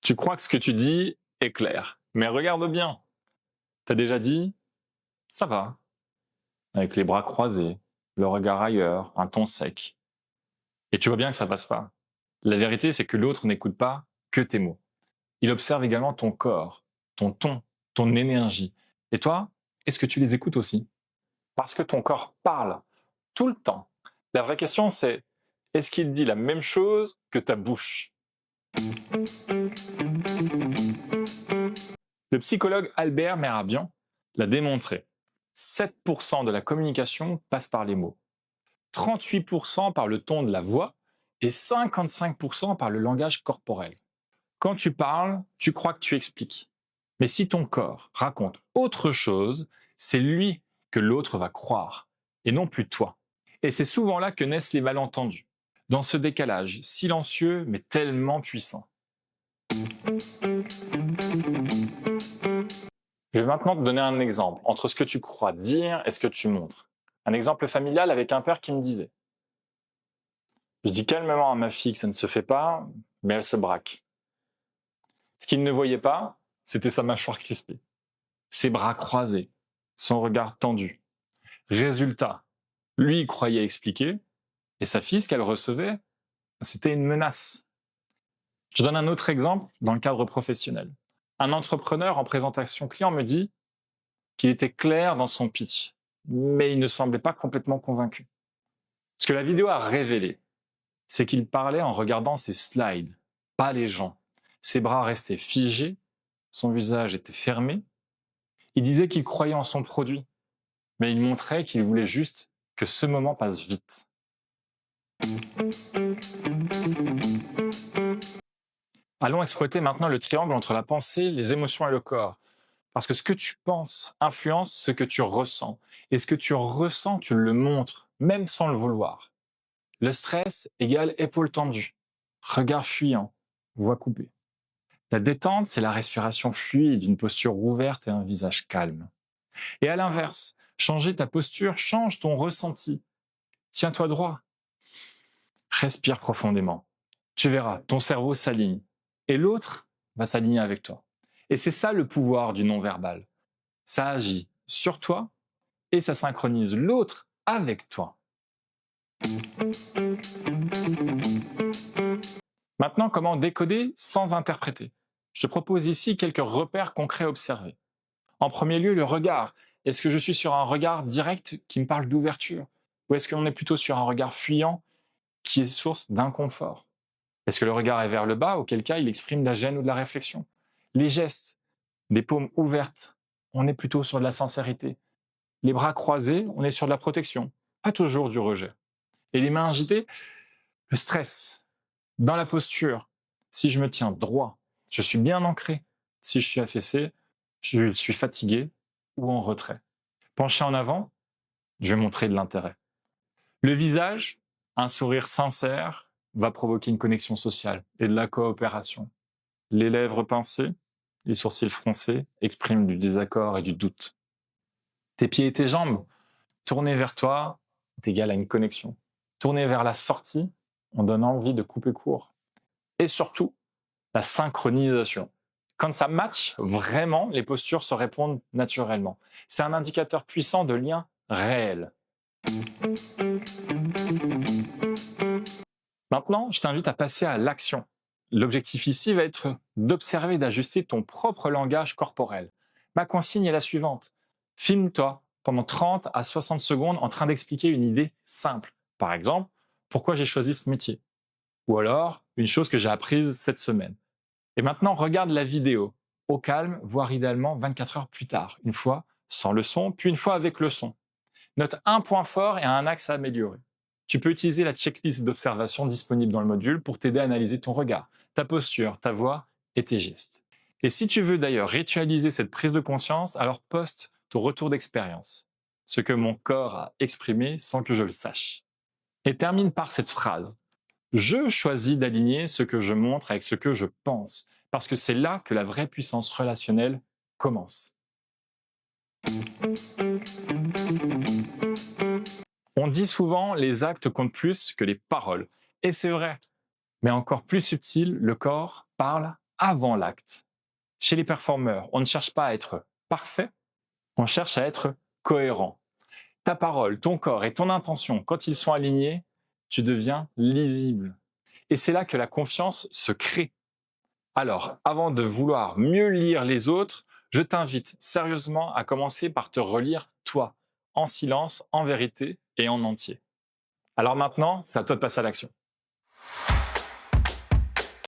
Tu crois que ce que tu dis est clair, mais regarde bien. T'as déjà dit ça va, avec les bras croisés, le regard ailleurs, un ton sec. Et tu vois bien que ça passe pas. La vérité, c'est que l'autre n'écoute pas que tes mots. Il observe également ton corps, ton ton, ton énergie. Et toi, est-ce que tu les écoutes aussi? Parce que ton corps parle tout le temps. La vraie question, c'est est-ce qu'il dit la même chose que ta bouche? Le psychologue Albert Mehrabian l'a démontré. 7% de la communication passe par les mots, 38% par le ton de la voix et 55% par le langage corporel. Quand tu parles, tu crois que tu expliques. Mais si ton corps raconte autre chose, c'est lui que l'autre va croire, et non plus toi. Et c'est souvent là que naissent les malentendus, dans ce décalage silencieux mais tellement puissant. Je vais maintenant te donner un exemple entre ce que tu crois dire et ce que tu montres. Un exemple familial avec un père qui me disait: je dis calmement à ma fille que ça ne se fait pas, mais elle se braque. Ce qu'il ne voyait pas, c'était sa mâchoire crispée, ses bras croisés, son regard tendu. Résultat, lui il croyait expliquer, et sa fille, ce qu'elle recevait, c'était une menace. Je donne un autre exemple dans le cadre professionnel. Un entrepreneur en présentation client me dit qu'il était clair dans son pitch, mais il ne semblait pas complètement convaincu. Ce que la vidéo a révélé, c'est qu'il parlait en regardant ses slides, pas les gens. Ses bras restaient figés, son visage était fermé. Il disait qu'il croyait en son produit, mais il montrait qu'il voulait juste que ce moment passe vite. Allons exploiter maintenant le triangle entre la pensée, les émotions et le corps. Parce que ce que tu penses influence ce que tu ressens. Et ce que tu ressens, tu le montres, même sans le vouloir. Le stress égale épaules tendues, regard fuyant, voix coupée. La détente, c'est la respiration fluide, une posture ouverte et un visage calme. Et à l'inverse, changer ta posture change ton ressenti. Tiens-toi droit. Respire profondément. Tu verras, ton cerveau s'aligne. Et l'autre va s'aligner avec toi. Et c'est ça le pouvoir du non-verbal. Ça agit sur toi et ça synchronise l'autre avec toi. Maintenant, comment décoder sans interpréter? Je te propose ici quelques repères concrets à observer. En premier lieu, le regard. Est-ce que je suis sur un regard direct qui me parle d'ouverture? Ou est-ce qu'on est plutôt sur un regard fuyant qui est source d'inconfort? Est-ce que le regard est vers le bas, auquel cas il exprime de la gêne ou de la réflexion? Les gestes, des paumes ouvertes, on est plutôt sur de la sincérité. Les bras croisés, on est sur de la protection, pas toujours du rejet. Et les mains agitées, le stress. Dans la posture, si je me tiens droit, je suis bien ancré. Si je suis affaissé, je suis fatigué ou en retrait. Penché en avant, je vais montrer de l'intérêt. Le visage, un sourire sincère, va provoquer une connexion sociale et de la coopération. Les lèvres pincées, les sourcils froncés expriment du désaccord et du doute. Tes pieds et tes jambes, tournés vers toi, est égal à une connexion. Tourner vers la sortie, on donne envie de couper court. Et surtout, la synchronisation. Quand ça match, vraiment, les postures se répondent naturellement. C'est un indicateur puissant de lien réel. Maintenant, je t'invite à passer à l'action. L'objectif ici va être d'observer et d'ajuster ton propre langage corporel. Ma consigne est la suivante. Filme-toi pendant 30 à 60 secondes en train d'expliquer une idée simple. Par exemple, pourquoi j'ai choisi ce métier. Ou alors, une chose que j'ai apprise cette semaine. Et maintenant, regarde la vidéo, au calme, voire idéalement 24 heures plus tard. Une fois sans le son, puis une fois avec le son. Note un point fort et un axe à améliorer. Tu peux utiliser la checklist d'observation disponible dans le module pour t'aider à analyser ton regard, ta posture, ta voix et tes gestes. Et si tu veux d'ailleurs ritualiser cette prise de conscience, alors poste ton retour d'expérience, ce que mon corps a exprimé sans que je le sache. Et termine par cette phrase. Je choisis d'aligner ce que je montre avec ce que je pense, parce que c'est là que la vraie puissance relationnelle commence. On dit souvent les actes comptent plus que les paroles. Et c'est vrai. Mais encore plus subtil, le corps parle avant l'acte. Chez les performeurs, on ne cherche pas à être parfait, on cherche à être cohérent. Ta parole, ton corps et ton intention, quand ils sont alignés, tu deviens lisible. Et c'est là que la confiance se crée. Alors, avant de vouloir mieux lire les autres, je t'invite sérieusement à commencer par te relire toi, en silence, en vérité et en entier. Alors maintenant, c'est à toi de passer à l'action.